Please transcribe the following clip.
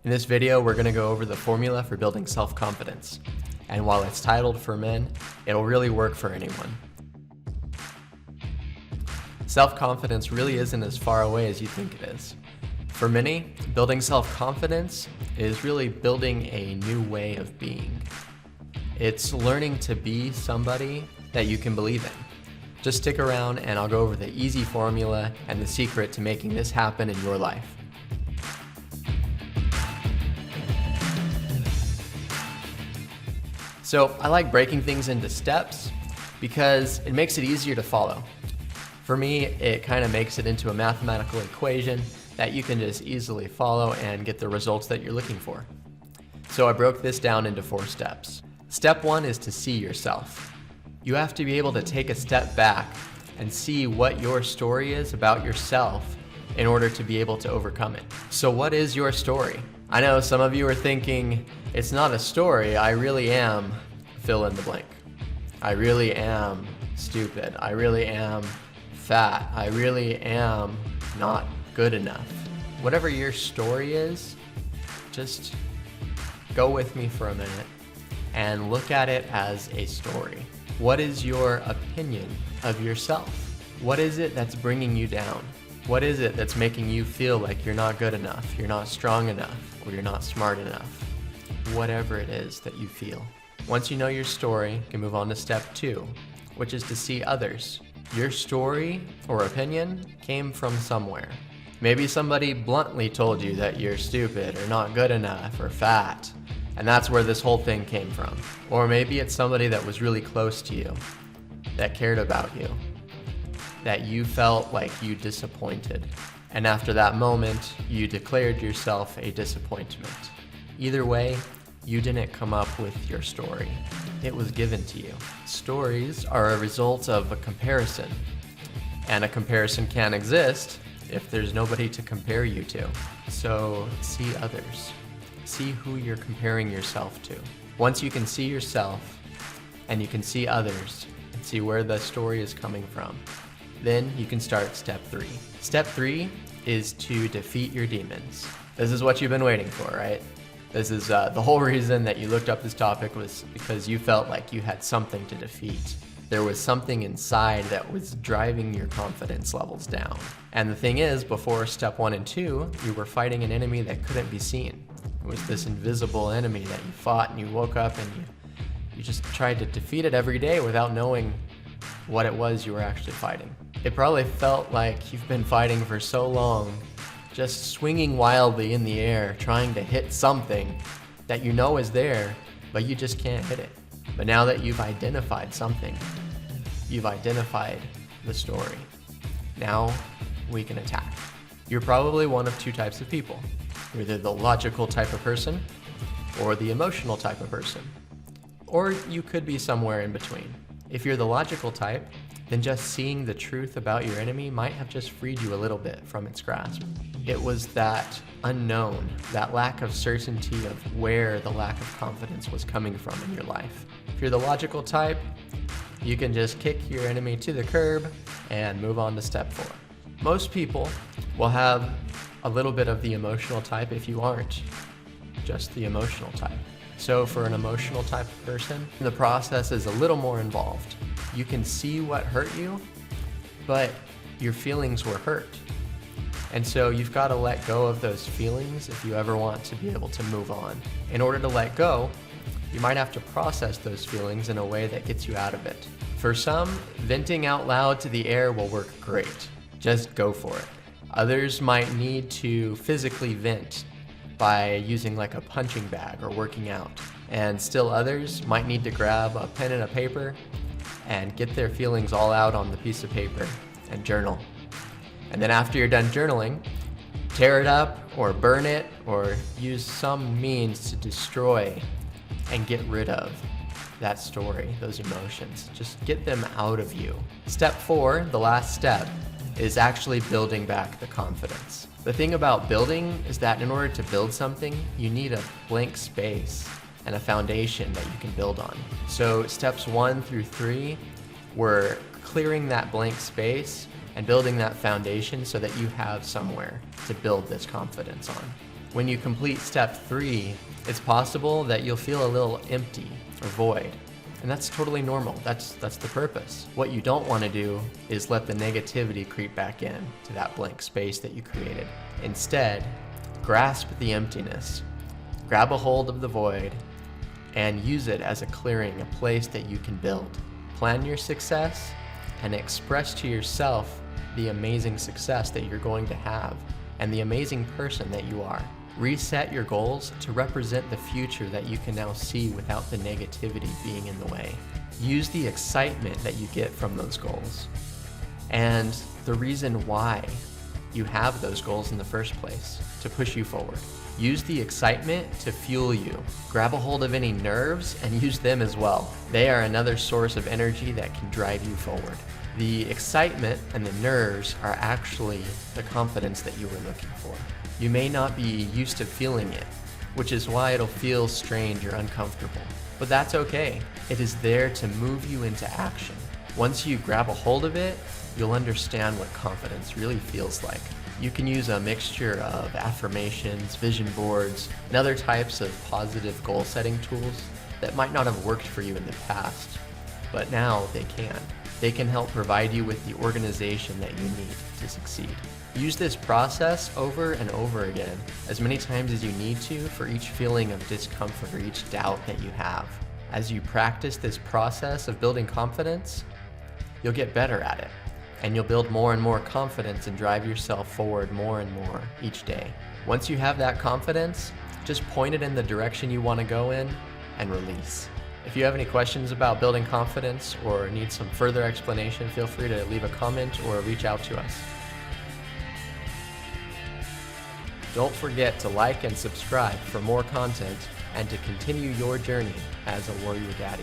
In this video, we're going to go over the formula for building self-confidence. And while it's titled for men, it'll really work for anyone. Self-confidence really isn't as far away as you think it is. For many, building self-confidence is really building a new way of being. It's learning to be somebody that you can believe in. Just stick around and I'll go over the easy formula and the secret to making this happen in your life. So I like breaking things into steps because it makes it easier to follow. For me, it kind of makes it into a mathematical equation that you can just easily follow and get the results that you're looking for. So I broke this down into 4 steps. Step 1 is to see yourself. You have to be able to take a step back and see what your story is about yourself in order to be able to overcome it. So what is your story? I know some of you are thinking, it's not a story, I really am fill in the blank. I really am stupid. I really am fat. I really am not good enough. Whatever your story is, just go with me for a minute and look at it as a story. What is your opinion of yourself? What is it that's bringing you down? What is it that's making you feel like you're not good enough, you're not strong enough, or you're not smart enough? Whatever it is that you feel. Once you know your story, you can move on to step 2, which is to see others. Your story or opinion came from somewhere. Maybe somebody bluntly told you that you're stupid or not good enough or fat, and that's where this whole thing came from. Or maybe it's somebody that was really close to you, that cared about you, that you felt like you disappointed. And after that moment, you declared yourself a disappointment. Either way, you didn't come up with your story. It was given to you. Stories are a result of a comparison, and a comparison can't exist if there's nobody to compare you to. So see others. See who you're comparing yourself to. Once you can see yourself and you can see others and see where the story is coming from, then you can start step 3. Step 3 is to defeat your demons. This is what you've been waiting for, right? This is the whole reason that you looked up this topic was because you felt like you had something to defeat. There was something inside that was driving your confidence levels down. And the thing is, before step 1 and 2, you were fighting an enemy that couldn't be seen. It was this invisible enemy that you fought and you woke up and you just tried to defeat it every day without knowing what it was you were actually fighting. It probably felt like you've been fighting for so long, just swinging wildly in the air, trying to hit something that you know is there, but you just can't hit it. But now that you've identified something, you've identified the story, now we can attack. You're probably one of 2 types of people. You're either the logical type of person or the emotional type of person. Or you could be somewhere in between. If you're the logical type, then just seeing the truth about your enemy might have just freed you a little bit from its grasp. It was that unknown, that lack of certainty of where the lack of confidence was coming from in your life. If you're the logical type, you can just kick your enemy to the curb and move on to step 4. Most people will have a little bit of the emotional type if you aren't just the emotional type. So for an emotional type of person, the process is a little more involved. You can see what hurt you, but your feelings were hurt. And so you've got to let go of those feelings if you ever want to be able to move on. In order to let go, you might have to process those feelings in a way that gets you out of it. For some, venting out loud to the air will work great. Just go for it. Others might need to physically vent by using like a punching bag or working out. And still others might need to grab a pen and a paper and get their feelings all out on the piece of paper and journal. And then after you're done journaling, tear it up or burn it or use some means to destroy and get rid of that story, those emotions. Just get them out of you. Step 4, the last step, is actually building back the confidence. The thing about building is that in order to build something, you need a blank space and a foundation that you can build on. So steps 1 through 3 were clearing that blank space and building that foundation so that you have somewhere to build this confidence on. When you complete step 3, it's possible that you'll feel a little empty or void. And that's totally normal. That's the purpose. What you don't want to do is let the negativity creep back in to that blank space that you created. Instead, grasp the emptiness, grab a hold of the void, and use it as a clearing, a place that you can build. Plan your success and express to yourself the amazing success that you're going to have and the amazing person that you are. Reset your goals to represent the future that you can now see without the negativity being in the way. Use the excitement that you get from those goals and the reason why you have those goals in the first place to push you forward. Use the excitement to fuel you. Grab a hold of any nerves and use them as well. They are another source of energy that can drive you forward. The excitement and the nerves are actually the confidence that you were looking for. You may not be used to feeling it, which is why it'll feel strange or uncomfortable. But that's okay. It is there to move you into action. Once you grab a hold of it, you'll understand what confidence really feels like. You can use a mixture of affirmations, vision boards, and other types of positive goal setting tools that might not have worked for you in the past, but now they can. They can help provide you with the organization that you need to succeed. Use this process over and over again, as many times as you need to for each feeling of discomfort or each doubt that you have. As you practice this process of building confidence, you'll get better at it, and you'll build more and more confidence and drive yourself forward more and more each day. Once you have that confidence, just point it in the direction you want to go in and release. If you have any questions about building confidence or need some further explanation, feel free to leave a comment or reach out to us. Don't forget to like and subscribe for more content and to continue your journey as a warrior daddy.